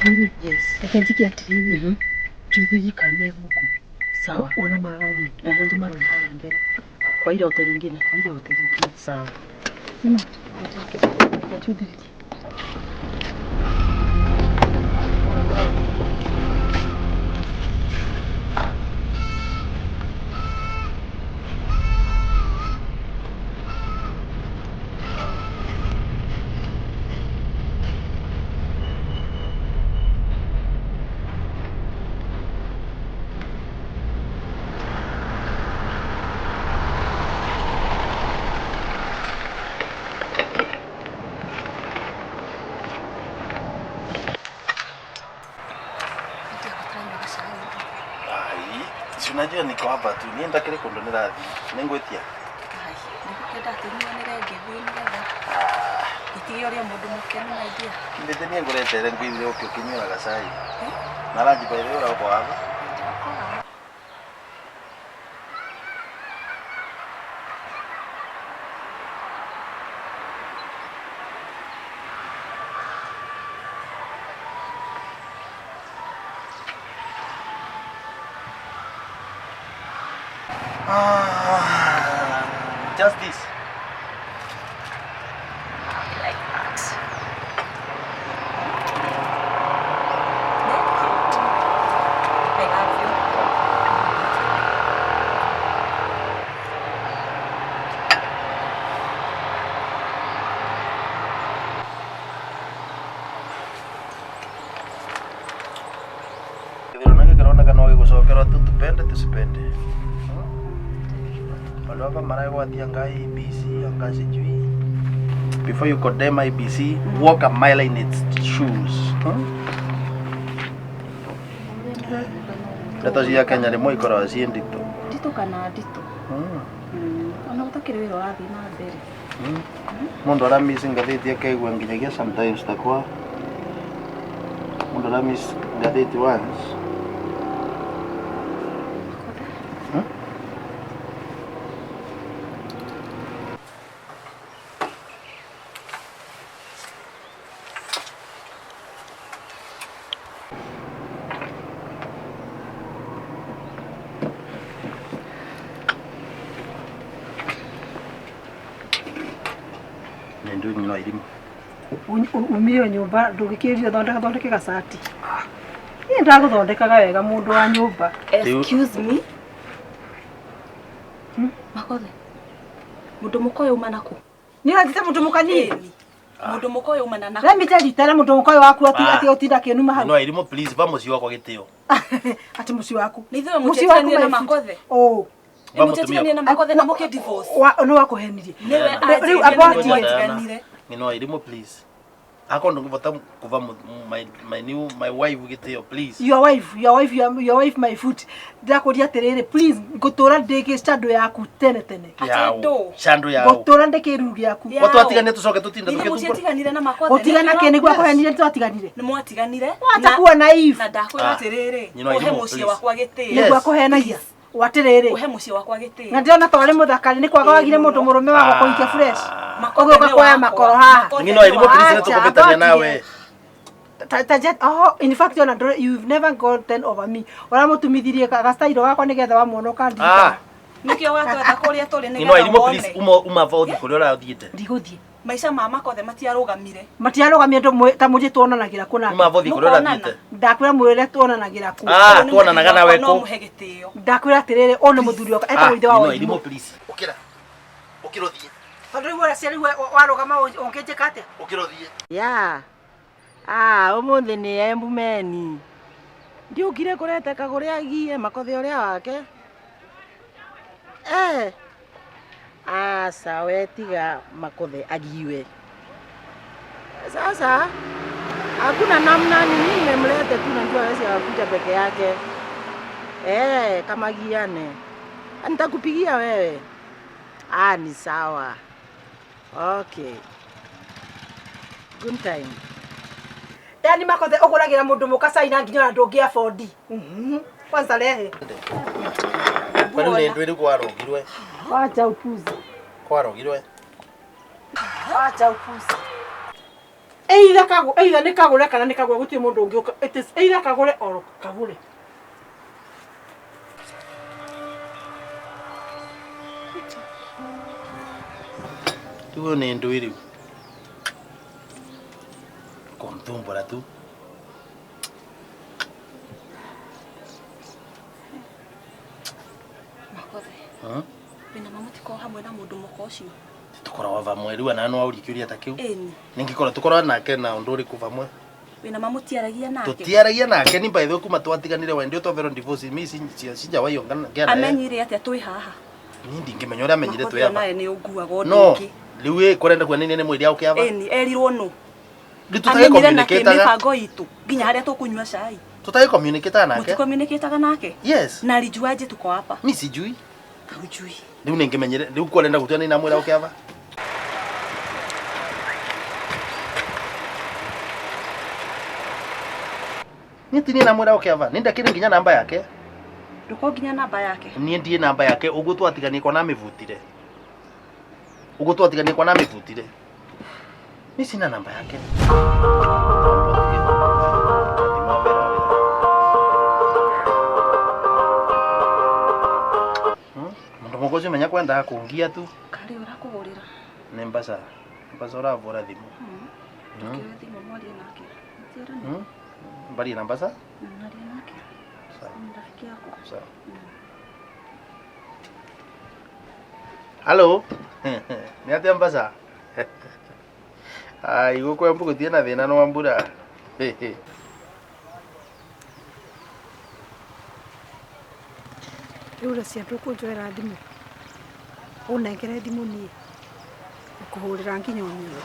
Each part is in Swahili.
Yes. Akanjiki atiri. Tuthiji kame huku. Sawa. Una maradhi. Ndio maana mbele. Kwa ile hoteli nyingine. Kwa ile hoteli nyingine. Sawa. Sema. Tuthiji. Unajua niko hapa tu, nienda kile kondo nirathi. Ningwetia. Ai, ndikukenda tunyonere ngethi nigetha. Itiyo ria mundu mukenu na idea. Ndithenie nguretere ngwithire ukio kinyura gacai. Na rangi baile ura uko hapa. Just this. Like that. I love you. Kidhurunake kirona kana gigucokera tu tupende tusipende. Before you condemn IBC, walk a mile in its shoes. Leto cia Kenya rĩmwe ikoragwo ciĩ nditũ. Nditũ kana nditũ. Ona utakĩrĩ wĩra wathi na mbere. Mũndũ aramiss ngathĩti akaigua nginyagia sometimes takwa. Mũndũ aramiss ngathĩti once. Ndio irimu. Umio nyumba ndũgĩkĩrio thondeke gacati. Niĩ ndagũthondekaga wega mũndũ wa nyumba. Excuse me. Makothe. Mũndũ mũkoyo uma naku. Nĩ athite mũndũ mũkanini. Mũndũ mũkoyo uma naku. Let me tell you, tell mũndũ mũkoyo waku ati utinda kĩnuma hau. No irimu please va muci wakwa gĩtĩo. Ati muci waku. Nĩ ithuĩ mũtietania na Makothe. Oh. Mũtietania na Makothe na mũkĩ divorce. No wakũhenirie. Rĩu abort tiganire. No irimu please. Akondo ngivota kuva my wife gĩtĩo please. Your wife my foot. Ndakuria atiriri please ngutura ndĩkĩ stand yaku tene. Shando yao. Ngutura ndĩkĩru gĩaku. Watu atigane tucoke tutinda tukitu. Mũtietiganire na Makothe. Utigana kene gwa kũhenire twatiganire. Nĩ mwatiganire. Watakuwa naive. Na ndakwĩra atiriri. Uhe mũciĩ wakwa gĩtĩo. Nĩgwa kũhenagia. Watiriri. Uhe mũciĩ wakwa gĩtĩo. Na ndiona twarĩ mũthakari nĩ kwaga wagire mũndũ mũrũme wa gũkũikia fresh. Ũgĩũka kuoya makoro haha. Ngino irimu please nĩtũkũbĩtania nawe. In fact you've never gotten over me. Ora mutumithirie gastairo gakwa nigetha wa muono kandi. Nikio watwetha kuria turi nigetha. Ngino irimu please uma vothi kuria urathiite. Ndiguthie. Maica ma Makothe matiarugamire. Matiarugamire ta muje tuonanagira kuna. Uma vothi kuria urathiite. Ndakwira mwire tuonanagira ku. Tuonanaga nawe ku. No muhe gĩtĩo. Ndakwira atiriri one muthuri wako eta withe wa Ngino irimu please. Ukirothie. Tondu wala ciari warugama ungĩnjĩka atĩa? Ukirothie. Umuthi ni embumeni. Ndiukire kurete kaguria agie Makothe uria wake. Sawa tiga Makothe agiwe. Sasa hakuna namna, mimi nimemleta tu, najua hawezi kuja peke yake. Kama giane. Nitakupigia wewe. Ni sawa. Okay. Good time. Yani Makothe oguragira mundu mukacai na nginya ndungia afford. Kwanza lehe. Kwani nĩ ndwĩrĩ kwarogirwe? Wacha upuzi. Kwarogirwe? Wacha upuzi. Either nĩ kagũre kana nĩ kagũre gũtirĩ mũndũ ũngĩ ũka. It is either kagũre or kagũre. Tuo nĩ ndũĩ rĩu. Kũmtumbũra tu. Makothe. Wĩna mamũtiko hamwe na mũndũ mũko ũcio. Tukoragwo vamwe rĩu ana no aũrikĩũria ta kĩu. Ĩni. Ningĩkorwo tukorwo nake na ũndũ ũrĩkũ vamwe. Wĩna mamũtiaragia nake. Tutiaragia nake ni by the way kuma twatiganire wa ndio twavero divorce mimi sijawahi ongana ngana. Amenyire atĩa twĩ haha. Ni ndingĩmenya ũrĩa amenyire twĩ hapa. Naye nĩ ũnguaga ũndũ No, ũngĩ. rĩu kũrenda kuona nini mwĩrĩ yao kĩava. Ĩni, erirwo nũ. Tutage communicate mĩbango itũ nginya harĩa tũkũnyua cai. Tutage communicate nake. Mũtikomunicate nake? Yes. Na alijuaje tuko hapa? Mimi sijui. Haujui. Rĩu ningĩmenyere rĩu kũrenda gũtua nini na mwĩra yao kĩava. Nitini na mwĩra yao kĩava. Nindakĩrĩ nginya namba yake. Nduko nginya namba yake. Niĩ ndie namba yake ũguo twatiganie kwa na mĩvutire. Ũguo twatiganie kwa na mĩvutire. Mimi sina namba yake. Mundu mugozi menya kwenda kuungia tu. Kari urakugurira. Nĩ mbasa. Mbasa ũravũra thimũ. Tukĩwe thimũ mwarie nake. Ntiarani. Mbari na mbasa? Mwarie nake. Sawa. Rafiki yako. Sawa. Hello. Nĩ atĩa mbasa? Ai gũkũ mbũgũtie na thĩna no mbura. Rĩu rĩcia tũkũnjoera thimũ. Ũnengere thimũ niĩ. Ũkũhũrĩra nginya ũnyue.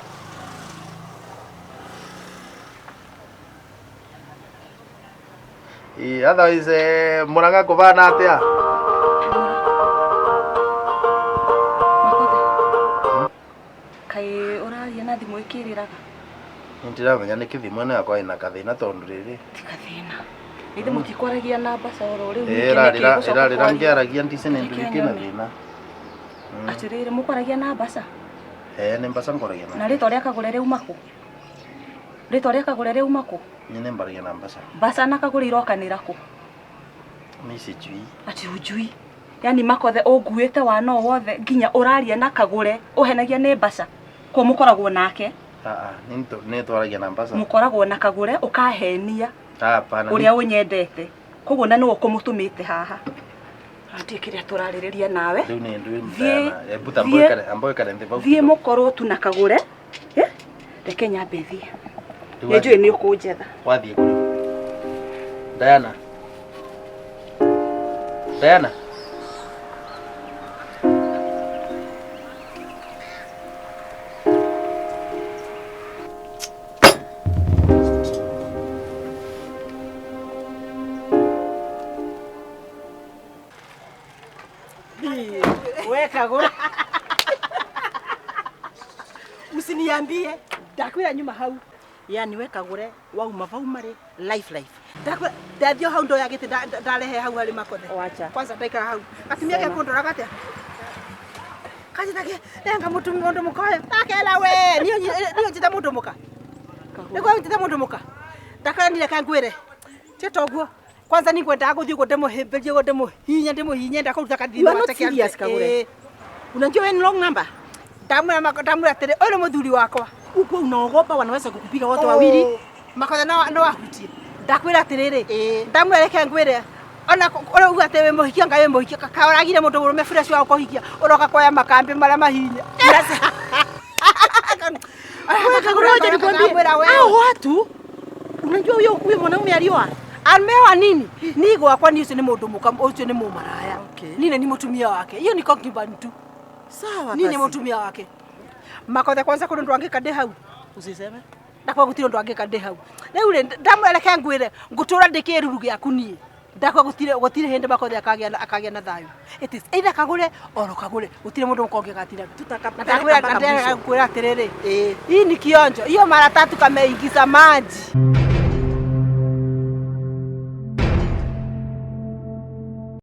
Otherwise Murang'a kũvana atĩa? Makothe. Kaĩ ũraria na thimũ ĩkĩrĩraga? Nĩndĩramenya nĩ kĩthimo ĩno yakwa ĩna gathĩna tondũ rĩrĩ. Ti gathĩna. Ithe mũtikwaragia na mbaca oro rĩu Ĩrarĩra ngĩaragia ndice nĩ ndũrĩ kĩna thĩna. Atĩrĩrĩ mũkwaragia na mbaca? Nĩ mbaca ngoragia Na rĩtwa rĩa kagũre rĩuma kũ? Rĩtwa rĩa kagũre rĩuma kũ? Nĩ mbaragia na mbaca. Mbaca na kagũre irokanĩra kũ? Mimi sijui. Ati hujui. Yani Makothe ũnguĩte wana wothe nginya ũraria na kagũre ũhenagia nĩ mbaca. Kwa mũkoragwo nake? Nĩ twaragia na mbaca. Mũkoragwo na kagũre ũkahenia. Hapana. Ũrĩa ũnyendete. Koguo na nĩwe ũkũmũtũmĩte haha. Ati kĩrĩa tũrarĩrĩria nawe. Rĩu nĩ ndũĩ mutana. Ebuta amboe kare ndivau. Thiĩ mũkorwo tu na kagũre. Reke nyambe thiĩ. Nĩnjũĩ nĩ ũkũnjetha. Wathiĩ kũrĩ. Diana. Diana. We kagũre. Usiniambie. Ndakwĩra nyuma hau. Yani we kagũre wauma vau marĩ life. Ndathio hau ndo yagĩte ndarehe hau harĩ Makothe. Wacha. Kwanza ndaikara hau. Atumia ke kũndoraga atĩa? Kaji nake nenga mũtumia mũndũ mũkoyo. Nakela we. Niyo njita mũndũ mũka. Nĩgwa njita mũndũ mũka. Ndakanire kangwĩre. Tetoguo. Kwanza ningwenda gũthiĩ ũguo ndĩmũhĩmbĩrie ũguo ndĩmũhinye ndakũruta kathima gake serious kagũre. Unajua wewe ni wrong number. Ndamwĩra atĩrĩ ũyũ nĩ mũthuri wakwa. Uko unaogopa wanaweza kukupiga wote wawili. Makothe no ahutie. Ndakwĩra atĩrĩrĩ. Ndamwĩra reke ngwĩre. Ona ũrauga atĩ wĩ mũhikia ngai wĩ mũhikia kaoragire mũndũ mũrũme fresh wa kũhikia ũroka kuoya makambĩ marĩa mahinya. Wewe kagũre wacha nikwambie. Hao watu unajua huyo mwanaume alioa. Ameoa nini? Ni gwakwa ni ucio ni mũndũ mũka ucio ni mũmaraya. Nini ni mũtumia wake. Hiyo ni concubine tu. Sawa basi. Nini mũtumia wake. Makothe kwanza kũndũ ndũ angĩka ndĩ hau. Usiseme. Ndakwa gũtirĩ ndũ angĩka ndĩ hau. Rĩu ndamwereke ngwĩre ngũtũra ndĩkĩruru gĩaku niĩ. Ndakwa gũtirĩ hĩndĩ Makothe akagĩa na thayũ. It is either kagũre oro kagũre. Gũtirĩ mũndũ mũkonge gatira. Ndakwĩra atĩrĩrĩ. Hii ni kionjo. Hiyo mara tatu kameingiza maji.